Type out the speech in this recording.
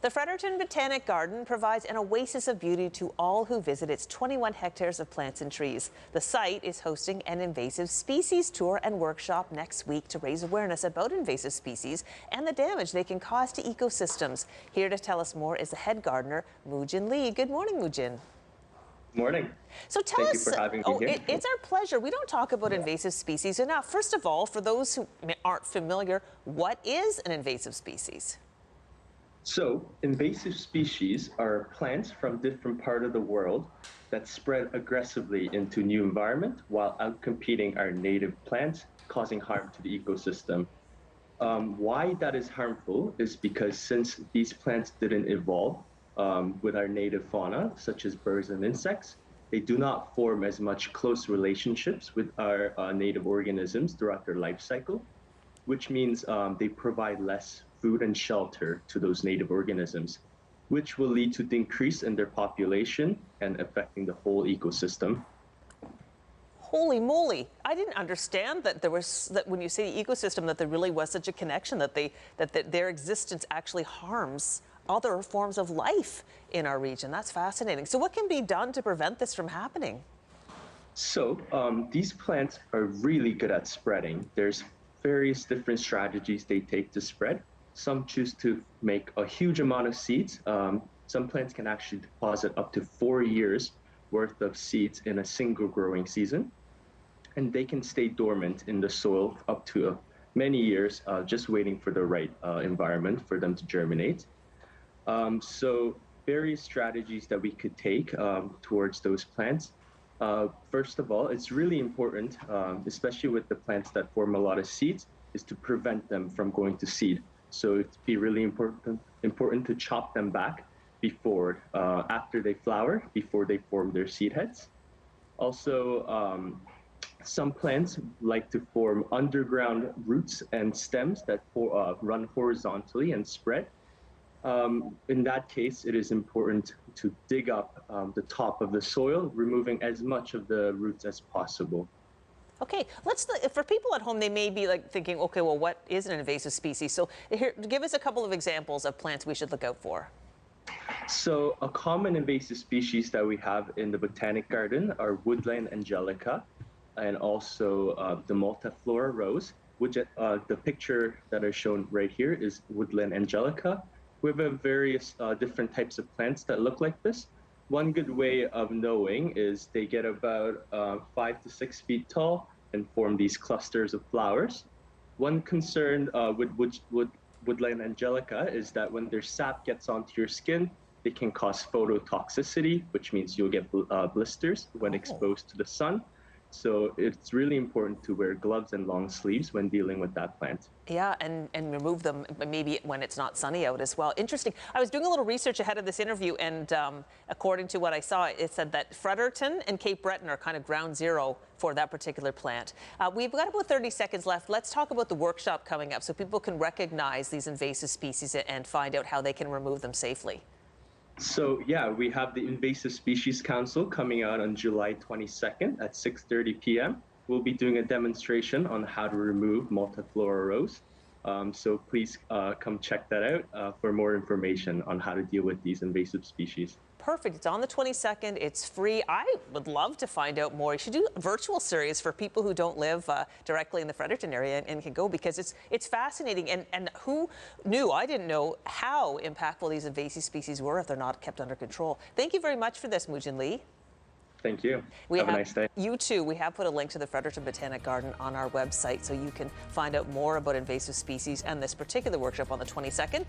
The Fredericton Botanic Garden provides an oasis of beauty to all who visit its 21 hectares of plants and trees. The site is hosting an invasive species tour and workshop next week to raise awareness about invasive species and the damage they can cause to ecosystems. Here to tell us more is the head gardener, Moojin Lee. Good morning, Moojin. Morning. So tell us, Thank you for having me here. It's our pleasure. We don't talk about invasive species enough. First of all, for those who aren't familiar, what is an invasive species? So, invasive species are plants from different parts of the world that spread aggressively into new environment while outcompeting our native plants, causing harm to the ecosystem. Why that is harmful is because since these plants didn't evolve with our native fauna, such as birds and insects, they do not form as much close relationships with our native organisms throughout their life cycle, which means they provide less food and shelter to those native organisms, which will lead to decrease in their population and affecting the whole ecosystem. Holy moly! I didn't understand that when you say the ecosystem, that there really was such a connection that their existence actually harms other forms of life in our region. That's fascinating. So what can be done to prevent this from happening? So these plants are really good at spreading. There's various different strategies they take to spread. Some choose to make a huge amount of seeds. Some plants can actually deposit up to 4 years worth of seeds in a single growing season. And they can stay dormant in the soil up to many years, just waiting for the right environment for them to germinate. So various strategies that we could take towards those plants. First of all, it's really important, especially with the plants that form a lot of seeds, is to prevent them from going to seed. So it'd be really important to chop them back before, after they flower, before they form their seed heads. Also, some plants like to form underground roots and stems that run horizontally and spread. In that case, it is important to dig up the top of the soil, removing as much of the roots as possible. Okay, for people at home, they may be thinking, okay, well, what is an invasive species? So here, give us a couple of examples of plants we should look out for. So a common invasive species that we have in the Botanic Garden are woodland angelica and also the multiflora rose, which the picture that is shown right here is woodland angelica. We have various different types of plants that look like this. One good way of knowing is they get about 5 to 6 feet tall and form these clusters of flowers. One concern with woodland angelica is that when their sap gets onto your skin, they can cause phototoxicity, which means you'll get blisters when exposed to the sun. So it's really important to wear gloves and long sleeves when dealing with that plant. Yeah, and remove them maybe when it's not sunny out as well. Interesting. I was doing a little research ahead of this interview, and according to what I saw, it said that Fredericton and Cape Breton are kind of ground zero for that particular plant. We've got about 30 seconds left. Let's talk about the workshop coming up so people can recognize these invasive species and find out how they can remove them safely. So yeah, we have the Invasive Species Council coming out on July 22nd at 6:30 p.m. We'll be doing a demonstration on how to remove multiflora rose. So please come check that out for more information on how to deal with these invasive species. Perfect. It's on the 22nd. It's free. I would love to find out more. You should do a virtual series for people who don't live directly in the Fredericton area and can go, because it's fascinating. And who knew? I didn't know how impactful these invasive species were if they're not kept under control. Thank you very much for this, Moojin Lee. Thank you. Have a nice day. You too. We have put a link to the Fredericton Botanic Garden on our website so you can find out more about invasive species and this particular workshop on the 22nd.